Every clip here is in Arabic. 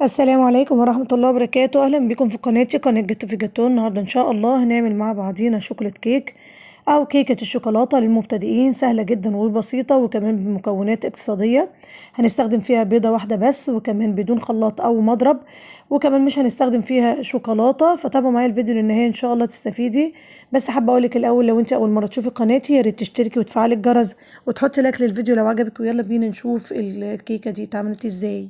السلام عليكم ورحمة الله وبركاته. أهلا بكم في قناتي قناة جاتو في جاتو. النهاردة إن شاء الله هنعمل مع بعضينا شوكولات كيك أو كيكة الشوكولاتة للمبتدئين، سهلة جدا وبسيطة وكمان بمكونات اقتصادية. هنستخدم فيها بيضة واحدة بس وكمان بدون خلاط أو مضرب، وكمان مش هنستخدم فيها شوكولاتة. فتابعوا معايا الفيديو للنهاية إن شاء الله تستفيدي. بس حابة أقولك الأول، لو أنت أول مرة تشوفي قناتي يا ريت تشتركي وتفعلي الجرس وتحطي لايك للفيديو لو عجبك، ويلا بينا نشوف الكيكة دي اتعملت ازاي.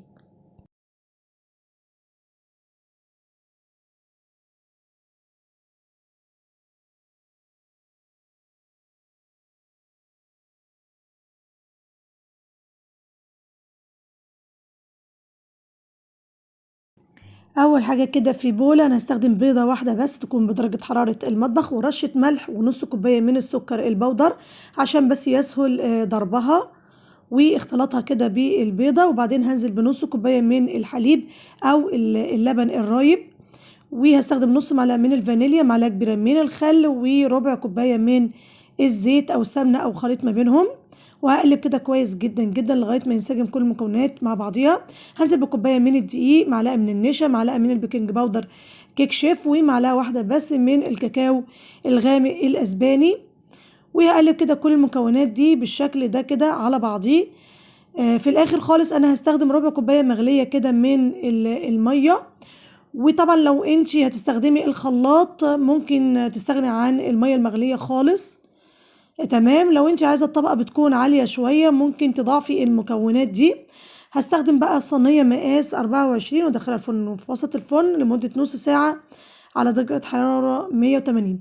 اول حاجه كده في بوله انا هستخدم بيضه واحده بس تكون بدرجه حراره المطبخ، ورشه ملح ونص كوبايه من السكر البودر عشان بس يسهل ضربها واختلاطها كده بالبيضه. وبعدين هنزل بنص كوبايه من الحليب او اللبن الرايب، وهستخدم نص معلقه من الفانيليا، معلقه كبيره من الخل، وربع كوبايه من الزيت او سمنه او خليط ما بينهم. وهقلب كده كويس جدا جدا لغايه ما ينسجم كل المكونات مع بعضيها. هنزل بكوبايه من الدقيق، معلقه من النشا، معلقه من البيكنج باودر كيك شيف، ومعلقه واحده بس من الكاكاو الغامق الاسباني. وهقلب كده كل المكونات دي بالشكل ده كده على بعضيه. في الاخر خالص انا هستخدم ربع كوبايه مغليه كده من الميه. وطبعا لو انتي هتستخدمي الخلاط ممكن تستغني عن الميه المغليه خالص. تمام. لو انت عايزه الطبقه بتكون عاليه شويه ممكن تضاعفي المكونات دي. هستخدم بقى صينيه مقاس 24 وادخلها الفرن في وسط الفرن لمده نص ساعه على درجه حراره 180.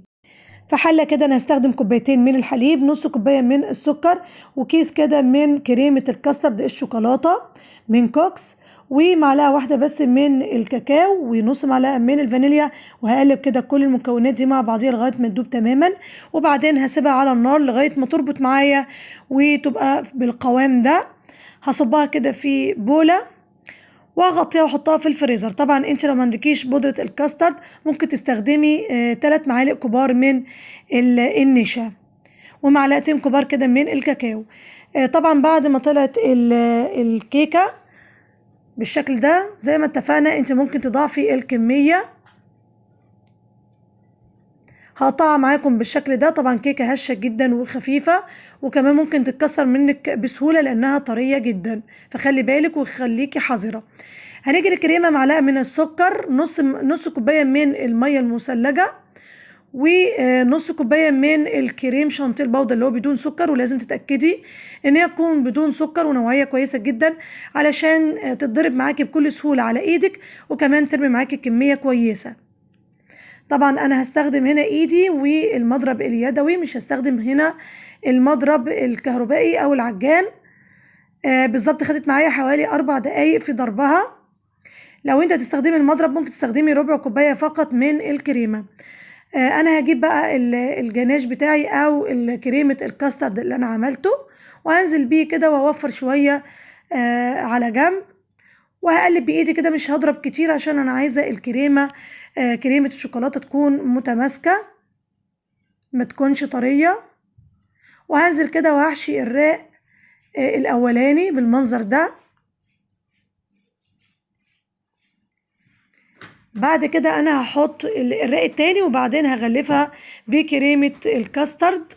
في حله كده انا هستخدم كوبايتين من الحليب، نص كوبايه من السكر، وكيس كده من كريمه الكاسترد الشوكولاته من كوكس، ومعلقه واحده بس من الكاكاو، ونص معلقه من الفانيليا. وهقلب كده كل المكونات دي مع بعضيها لغايه ما تدوب تماما. وبعدين هسيبها على النار لغايه ما تربط معايا وتبقى بالقوام ده. هصبها كده في بوله واغطيها واحطها في الفريزر. طبعا انت لو ما عندكيش بودرة الكاسترد ممكن تستخدمي 3 معالق كبار من النشا ومعلقتين كبار كده من الكاكاو. طبعا بعد ما طلعت الكيكة بالشكل ده زي ما اتفقنا انت ممكن تضافي الكمية. هقطعها معاكم بالشكل ده. طبعا كيكة هشة جدا وخفيفة، وكمان ممكن تتكسر منك بسهولة لانها طرية جدا، فخلي بالك وخليكي حذرة. هنيجي للكريمة، معلقة من السكر، نص كوباية من المية المثلجة، ونص كوباية من الكريم شانتيه البودر اللي هو بدون سكر، ولازم تتأكدي ان هي تكون بدون سكر ونوعية كويسة جدا علشان تتضرب معاكي بكل سهولة على ايدك، وكمان ترمي معاكي كمية كويسة. طبعا انا هستخدم هنا ايدي والمضرب اليدوي، مش هستخدم هنا المضرب الكهربائي او العجان. بالظبط خدت معايا حوالي 4 دقايق في ضربها. لو انت هتستخدمي المضرب ممكن تستخدمي ربع كوباية فقط من الكريمة. انا هجيب بقى الجناش بتاعي او كريمة الكاسترد اللي انا عملته، وهنزل بيه كده واوفر شوية على جنب. وهقلب بايدي كده، مش هضرب كتير عشان انا عايزة الكريمة كريمة الشوكولاتة تكون متماسكة ما تكونش طرية. وهنزل كده وهحشي الراق الاولاني بالمنظر ده. بعد كده انا هحط الرق التاني، وبعدين هغلفها بكريمة الكاسترد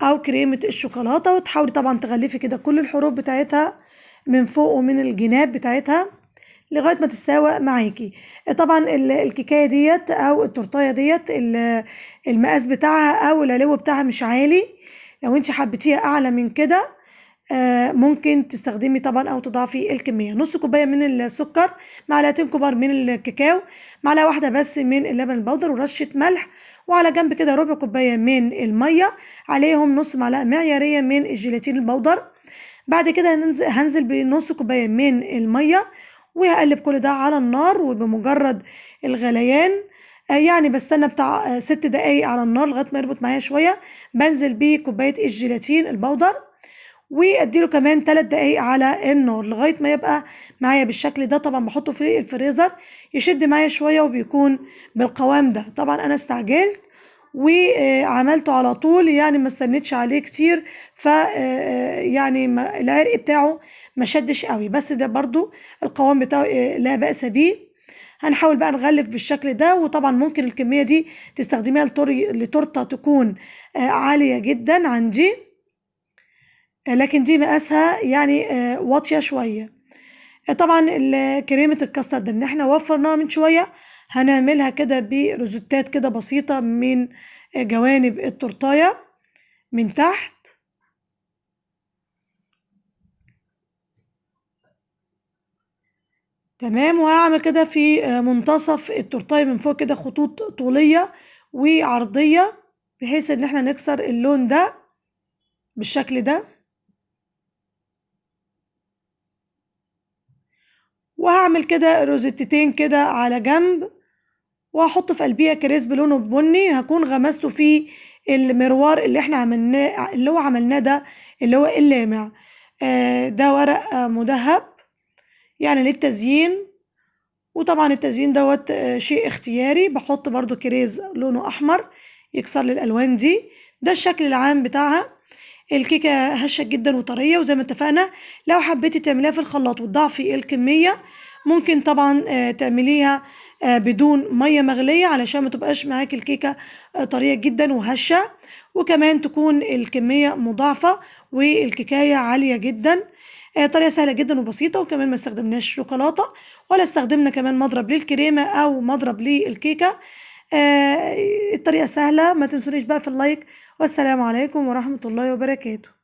او كريمة الشوكولاتة. وتحاولي طبعا تغلفي كده كل الحروف بتاعتها من فوق ومن الجناب بتاعتها لغاية ما تستوى معاكي. طبعا الكيكاية ديت او التورتاية ديت المقاس بتاعها او العلو بتاعها مش عالي. لو انت حبيتيها اعلى من كده ممكن تستخدمي طبعا او تضاعفي الكميه. نص كوبايه من السكر، معلقتين كبار من الكاكاو، معلقه واحده بس من اللبن البودر، ورشه ملح. وعلى جنب كده ربع كوبايه من الميه، عليهم نص معلقه معياريه من الجيلاتين البودر. بعد كده هنزل بنص كوبايه من الميه، وهقلب كل ده على النار. وبمجرد الغليان يعني بستنى بتاع 6 دقايق على النار لغايه ما يربط معايا شويه، بنزل بيه كوبايه الجيلاتين البودر، واديله كمان 3 دقايق على النار لغايه ما يبقى معايا بالشكل ده. طبعا بحطه في الفريزر يشد معايا شويه وبيكون بالقوام ده. طبعا انا استعجلت وعملته على طول، يعني ما استنيتش عليه كتير، ف يعني العرق بتاعه ما شدش قوي، بس ده برضو القوام بتاعه لا بأس به. هنحاول بقى نغلف بالشكل ده، وطبعا ممكن الكمية دي تستخدميها لتورتة تكون عالية جدا عندي، لكن دي مقاسها يعني واطية شوية. طبعا كريمة الكاسترد اللي احنا وفرناها من شوية هنعملها كده بروزوتات كده بسيطة من جوانب التورتاية من تحت. تمام، وهعمل كده في منتصف التورتاية من فوق كده خطوط طولية وعرضية، بحيث ان احنا نكسر اللون ده بالشكل ده. وهعمل كده روزتتين كده على جنب، وهحط في قلبيها كريسب لونه بني، هكون غمسته في المروار اللي احنا عملناه، اللي هو عملناه ده اللي هو اللامع. ده ورق مذهب يعني للتزيين، وطبعا التزيين دوت شيء اختياري، بحط برضو كريز لونه احمر يكسر لي الالوان دي. ده الشكل العام بتاعها. الكيكة هشة جدا وطرية، وزي ما اتفقنا لو حبيتي تعمليها في الخلاط وتضاعفي الكمية ممكن طبعا تعمليها بدون مية مغلية علشان ما تبقاش معاكي الكيكة طرية جدا وهشة، وكمان تكون الكمية مضاعفة والكيكاية عالية جدا. طريقة سهلة جدا وبسيطة، وكمان ما استخدمناش شوكولاتة ولا استخدمنا كمان مضرب للكريمة أو مضرب للكيكة. الطريقة سهلة، ما تنسونيش بقى في اللايك، والسلام عليكم ورحمة الله وبركاته.